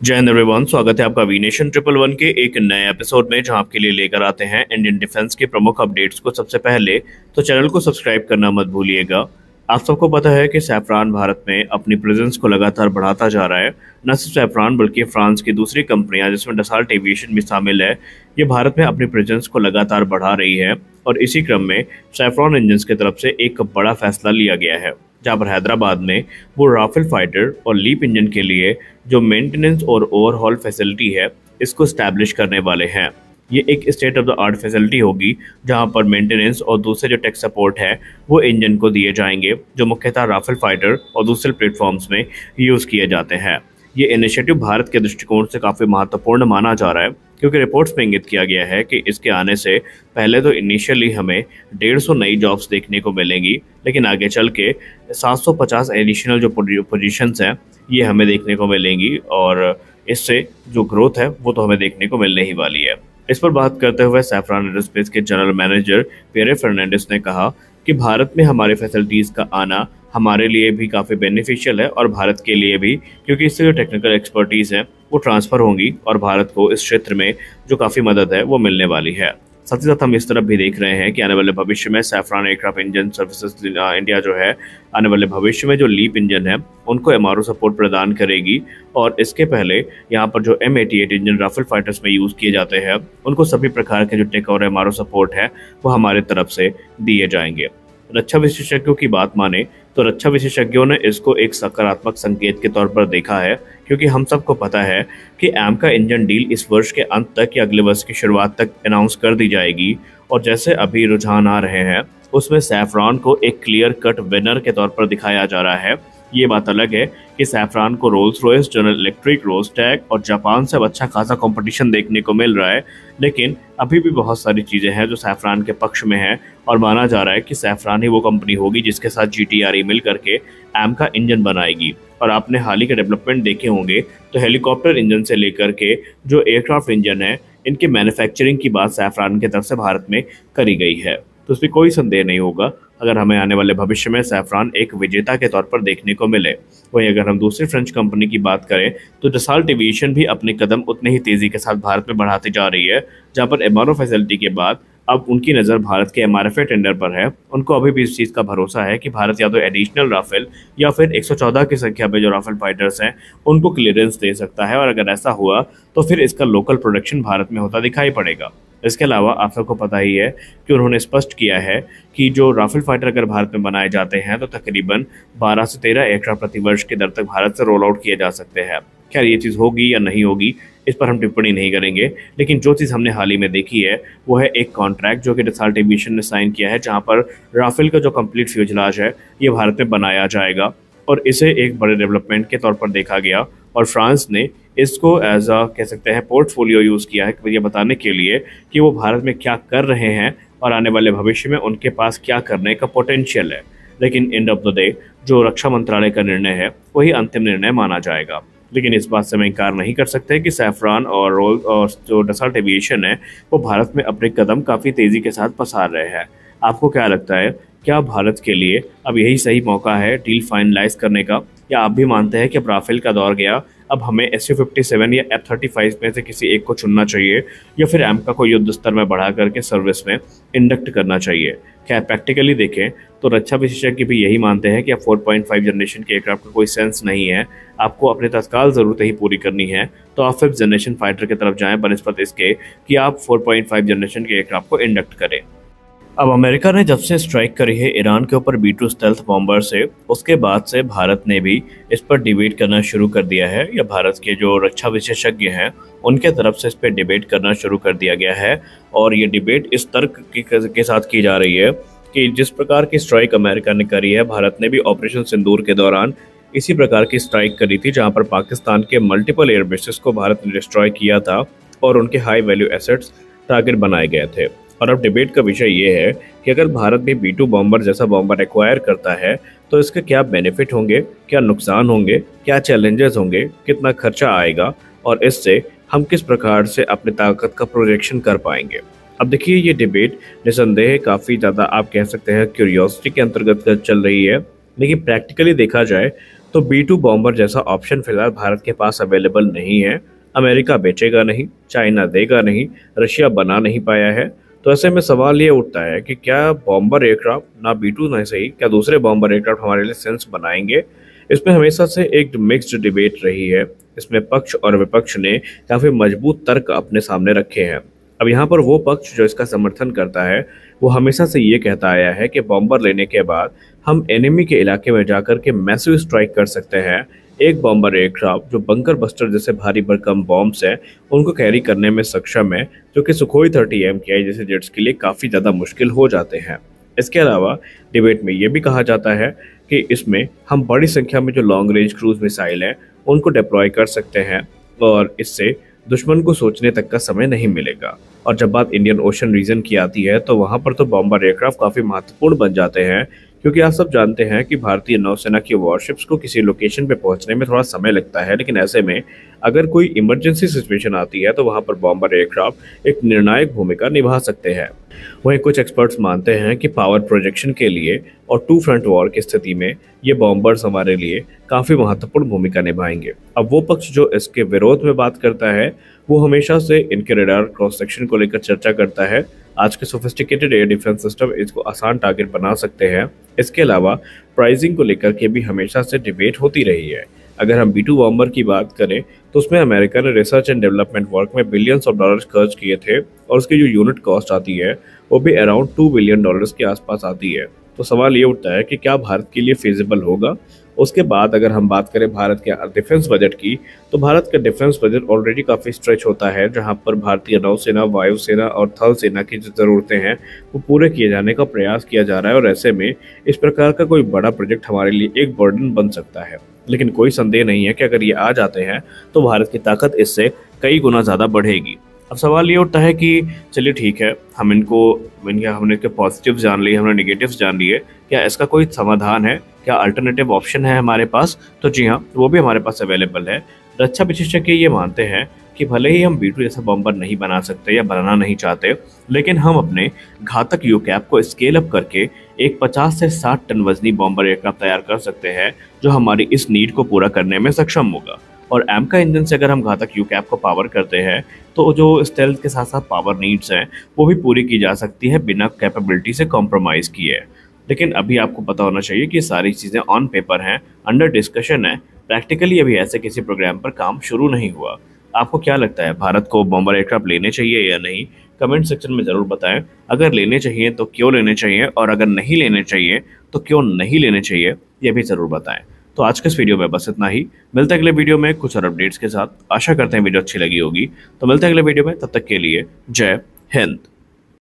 जय हिंद एवरीवन, स्वागत है आपका वीनेशन ट्रिपल वन के एक नए एपिसोड में, जहां आपके लिए लेकर आते हैं इंडियन डिफेंस के प्रमुख अपडेट्स को सबसे पहले। तो चैनल को सब्सक्राइब करना मत भूलिएगा। आप सबको पता है कि सैफरान भारत में अपनी प्रेजेंस को लगातार बढ़ाता जा रहा है। न सिर्फ सैफरान बल्कि फ्रांस की दूसरी कंपनियां जिसमें डसाल्ट एविएशन भी शामिल है, ये भारत में अपनी प्रेजेंस को लगातार बढ़ा रही है। और इसी क्रम में सैफरान इंजन्स की तरफ से एक बड़ा फैसला लिया गया है, जहां पर हैदराबाद में वो राफेल फाइटर और लीप इंजन के लिए जो मेंटेनेंस और ओवरहॉल फैसिलिटी है, इसको स्टैब्लिश करने वाले हैं। ये एक state of the art facility होगी, जहां पर मेंटेनेंस और दूसरे जो टेक सपोर्ट है वो इंजन को दिए जाएंगे, जो मुख्यतः राफेल फाइटर और दूसरे प्लेटफॉर्म्स में यूज़ किए जाते हैं। ये इनिशिएटिव भारत के दृष्टिकोण से काफ़ी महत्वपूर्ण माना जा रहा है, क्योंकि रिपोर्ट्स में इंगित किया गया है कि इसके आने से पहले तो इनिशियली हमें 150 नई जॉब्स देखने को मिलेंगी, लेकिन आगे चल के 750 एडिशनल जो पोजीशंस हैं ये हमें देखने को मिलेंगी, और इससे जो ग्रोथ है वो तो हमें देखने को मिलने ही वाली है। इस पर बात करते हुए सैफरान एरोस्पेस के जनरल मैनेजर पियरे फर्नांडिस ने कहा कि भारत में हमारे फैसिलिटीज़ का आना हमारे लिए भी काफ़ी बेनिफिशियल है, और भारत के लिए भी, क्योंकि इससे जो टेक्निकल एक्सपर्टीज़ है वो ट्रांसफ़र होंगी और भारत को इस क्षेत्र में जो काफ़ी मदद है वो मिलने वाली है। साथ ही साथ हम इस तरफ भी देख रहे हैं कि आने वाले भविष्य में saffron aircraft engine services India जो है, आने वाले भविष्य में जो लीप इंजन है उनको एमआरओ सपोर्ट प्रदान करेगी। और इसके पहले यहाँ पर जो M88 इंजन राफेल फाइटर्स में यूज़ किए जाते हैं, उनको सभी प्रकार के जो टेक और एमआरओ सपोर्ट है वो हमारे तरफ से दिए जाएंगे। रक्षा विशेषज्ञों की बात माने तो रक्षा विशेषज्ञों ने इसको एक सकारात्मक संकेत के तौर पर देखा है, क्योंकि हम सबको पता है कि एमका इंजन डील इस वर्ष के अंत तक या अगले वर्ष की शुरुआत तक अनाउंस कर दी जाएगी। और जैसे अभी रुझान आ रहे हैं उसमें सैफरान को एक क्लियर कट विनर के तौर पर दिखाया जा रहा है। ये बात अलग है कि सैफरान को रोल्स रॉयस, जनरल इलेक्ट्रिक, रोस्टैक और जापान से अब अच्छा खासा कंपटीशन देखने को मिल रहा है, लेकिन अभी भी बहुत सारी चीज़ें हैं जो सैफरान के पक्ष में हैं, और माना जा रहा है कि सैफरान ही वो कंपनी होगी जिसके साथ GTRE मिल करके एम का इंजन बनाएगी। और आपने हाल ही के डेवलपमेंट देखे होंगे तो हेलीकॉप्टर इंजन से लेकर के जो एयरक्राफ्ट इंजन है, इनके मैन्युफैक्चरिंग की बात सैफरान की तरफ से भारत में करी गई है। तो उसमें कोई संदेह नहीं होगा अगर हमें आने वाले भविष्य में सैफरान एक विजेता के तौर पर देखने को मिले। वहीं अगर हम दूसरी फ्रेंच कंपनी की बात करें तो डसाल्ट एविएशन भी अपने कदम उतने ही तेज़ी के साथ भारत में बढ़ाती जा रही है, जहां पर एमआरओ फैसिलिटी के बाद अब उनकी नज़र भारत के MRFA टेंडर पर है। उनको अभी भी इस चीज़ का भरोसा है कि भारत या तो एडिशनल राफेल या फिर 114 की संख्या में जो राफेल फाइटर्स हैं उनको क्लियरेंस दे सकता है, और अगर ऐसा हुआ तो फिर इसका लोकल प्रोडक्शन भारत में होता दिखाई पड़ेगा। इसके अलावा आप सबको पता ही है कि उन्होंने स्पष्ट किया है कि जो राफेल फाइटर अगर भारत में बनाए जाते हैं तो तकरीबन 12 से 13 एयरक्राफ्ट प्रति वर्ष के दर तक भारत से रोल आउट किए जा सकते हैं। खैर ये चीज़ होगी या नहीं होगी इस पर हम टिप्पणी नहीं करेंगे, लेकिन जो चीज़ हमने हाल ही में देखी है वो है एक कॉन्ट्रैक्ट जो कि डसाल्ट एविएशन ने साइन किया है, जहां पर राफेल का जो कंप्लीट फ्यूजलाज है ये भारत में बनाया जाएगा, और इसे एक बड़े डेवलपमेंट के तौर पर देखा गया। और फ्रांस ने इसको एज अ कह सकते हैं पोर्टफोलियो यूज़ किया है ये बताने के लिए कि वो भारत में क्या कर रहे हैं और आने वाले भविष्य में उनके पास क्या करने का पोटेंशियल है। लेकिन एंड ऑफ द डे जो रक्षा मंत्रालय का निर्णय है वही अंतिम निर्णय माना जाएगा। लेकिन इस बात से मैं इनकार नहीं कर सकते कि सैफरान और जो डसाल्ट एविएशन है वो भारत में अपने कदम काफ़ी तेज़ी के साथ पसार रहे हैं। आपको क्या लगता है, क्या भारत के लिए अब यही सही मौका है डील फाइनलाइज करने का, या आप भी मानते हैं कि अब राफेल का दौर गया, अब हमें SU-57 या F-35 में से किसी एक को चुनना चाहिए, या फिर एमका को युद्ध स्तर में बढ़ा करके सर्विस में इंडक्ट करना चाहिए? क्या प्रैक्टिकली देखें तो रक्षा विशेषज्ञ भी यही मानते हैं कि अब 4.5 जनरेशन के एयरक्राफ्ट का कोई सेंस नहीं है, आपको अपने तत्काल ज़रूरतें ही पूरी करनी है तो आप 5th जनरेशन फाइटर की तरफ जाएं बनस्पत इसके कि आप 4.5 जनरेशन के एयरक्राफ्ट को इंडक्ट करें। अब अमेरिका ने जब से स्ट्राइक करी है ईरान के ऊपर B-2 स्टेल्थ बॉम्बर से, उसके बाद से भारत ने भी इस पर डिबेट करना शुरू कर दिया है, या भारत के जो रक्षा विशेषज्ञ हैं उनके तरफ से इस पर डिबेट करना शुरू कर दिया गया है। और ये डिबेट इस तर्क के साथ की जा रही है कि जिस प्रकार की स्ट्राइक अमेरिका ने करी है, भारत ने भी ऑपरेशन सिंदूर के दौरान इसी प्रकार की स्ट्राइक करी थी, जहाँ पर पाकिस्तान के मल्टीपल एयरबेसेस को भारत ने डिस्ट्रॉय किया था और उनके हाई वैल्यू एसेट्स टारगेट बनाए गए थे। और अब डिबेट का विषय ये है कि अगर भारत भी B-2 बॉम्बर जैसा बॉम्बर एक्वायर करता है तो इसके क्या बेनिफिट होंगे, क्या नुकसान होंगे, क्या चैलेंजेस होंगे, कितना खर्चा आएगा, और इससे हम किस प्रकार से अपनी ताकत का प्रोजेक्शन कर पाएंगे। अब देखिए ये डिबेट निसंदेह काफ़ी ज़्यादा आप कह सकते हैं क्यूरियोसिटी के अंतर्गत चल रही है, लेकिन प्रैक्टिकली देखा जाए तो B2 बॉम्बर जैसा ऑप्शन फिलहाल भारत के पास अवेलेबल नहीं है। अमेरिका बेचेगा नहीं, चाइना देगा नहीं, रशिया बना नहीं पाया है। तो ऐसे में सवाल ये उठता है कि क्या बॉम्बर एयरक्राफ्ट, ना B2 नहीं सही, क्या दूसरे बॉम्बर एयरक्राफ्ट हमारे लिए सेंस बनाएंगे? इसमें हमेशा से एक मिक्स्ड डिबेट रही है। इसमें पक्ष और विपक्ष ने काफ़ी मजबूत तर्क अपने सामने रखे हैं। अब यहाँ पर वो पक्ष जो इसका समर्थन करता है, वो हमेशा से ये कहता आया है कि बॉम्बर लेने के बाद हम एनिमी के इलाके में जाकर के मैसिव स्ट्राइक कर सकते हैं। एक बॉम्बर एयरक्राफ्ट जो बंकर बस्टर जैसे भारी भरकम बॉम्ब्स हैं उनको कैरी करने में सक्षम है, जो कि सुखोई 30 MKI जैसे जेट्स के लिए काफ़ी ज़्यादा मुश्किल हो जाते हैं। इसके अलावा डिबेट में ये भी कहा जाता है कि इसमें हम बड़ी संख्या में जो लॉन्ग रेंज क्रूज मिसाइल हैं उनको डिप्लॉय कर सकते हैं और इससे दुश्मन को सोचने तक का समय नहीं मिलेगा। और जब बात इंडियन ओशन रीजन की आती है तो वहाँ पर तो बॉम्बर एयरक्राफ्ट काफ़ी महत्वपूर्ण बन जाते हैं, क्योंकि आप सब जानते हैं कि भारतीय नौसेना की वॉरशिप्स को किसी लोकेशन पे पहुंचने में थोड़ा समय लगता है। लेकिन ऐसे में अगर कोई इमरजेंसी सिचुएशन आती है तो वहाँ पर बॉम्बर एयरक्राफ्ट एक निर्णायक भूमिका निभा सकते हैं। वहीं कुछ एक्सपर्ट्स मानते हैं कि पावर प्रोजेक्शन के लिए और टू फ्रंट वॉर की स्थिति में ये बॉम्बर्स हमारे लिए काफ़ी महत्वपूर्ण भूमिका निभाएंगे। अब वो पक्ष जो इसके विरोध में बात करता है वो हमेशा से इनके रडार क्रॉस सेक्शन को लेकर चर्चा करता है। आज के सोफिस्टिकेटेड एयर डिफेंस सिस्टम इसको आसान टारगेट बना सकते हैं। इसके अलावा प्राइसिंग को लेकर के भी हमेशा से डिबेट होती रही है। अगर हम B2 बॉम्बर की बात करें तो उसमें अमेरिका ने रिसर्च एंड डेवलपमेंट वर्क में बिलियंस ऑफ डॉलर्स खर्च किए थे और उसकी जो यूनिट कॉस्ट आती है वो भी अराउंड $2 बिलियन के आसपास आती है। तो सवाल ये उठता है कि क्या भारत के लिए फिजिबल होगा? उसके बाद अगर हम बात करें भारत के डिफेंस बजट की, तो भारत का डिफेंस बजट ऑलरेडी काफ़ी स्ट्रेच होता है, जहां पर भारतीय नौसेना, वायुसेना और थल सेना की जो ज़रूरतें हैं वो पूरे किए जाने का प्रयास किया जा रहा है। और ऐसे में इस प्रकार का कोई बड़ा प्रोजेक्ट हमारे लिए एक बर्डन बन सकता है। लेकिन कोई संदेह नहीं है कि अगर ये आ जाते हैं तो भारत की ताकत इससे कई गुना ज़्यादा बढ़ेगी। अब सवाल ये उठता है कि चलिए ठीक है, हमने इनके पॉजिटिव्स जान लिए, हमने नेगेटिव्स जान लिए, क्या इसका कोई समाधान है? क्या अल्टरनेटिव ऑप्शन है हमारे पास? तो जी हाँ, वो भी हमारे पास अवेलेबल है। रक्षा विशेषज्ञ ये मानते हैं कि भले ही हम B2 जैसा बॉम्बर नहीं बना सकते या बनाना नहीं चाहते, लेकिन हम अपने घातक यूकैप को स्केल अप करके एक 50 से 60 टन वजनी बॉम्बर एयरक्राफ्ट तैयार कर सकते हैं, जो हमारी इस नीड को पूरा करने में सक्षम होगा। और एमका इंजन से अगर हम घातक यूकैप को पावर करते हैं तो जो स्टेल्थ के साथ साथ पावर नीड्स हैं वो भी पूरी की जा सकती है बिना कैपेबिलिटी से कॉम्प्रोमाइज़ किए। लेकिन अभी आपको पता होना चाहिए कि सारी चीज़ें ऑन पेपर हैं, अंडर डिस्कशन है, प्रैक्टिकली अभी ऐसे किसी प्रोग्राम पर काम शुरू नहीं हुआ। आपको क्या लगता है, भारत को बॉम्बर एयरक्राफ्ट लेने चाहिए या नहीं? कमेंट सेक्शन में ज़रूर बताएं। अगर लेने चाहिए तो क्यों लेने चाहिए, और अगर नहीं लेने चाहिए तो क्यों नहीं लेने चाहिए, ये भी ज़रूर बताएं। तो आज के इस वीडियो में बस इतना ही। मिलते हैं अगले वीडियो में कुछ और अपडेट्स के साथ। आशा करते हैं वीडियो अच्छी लगी होगी। तो मिलते हैं अगले वीडियो में, तब तक के लिए जय हिंद।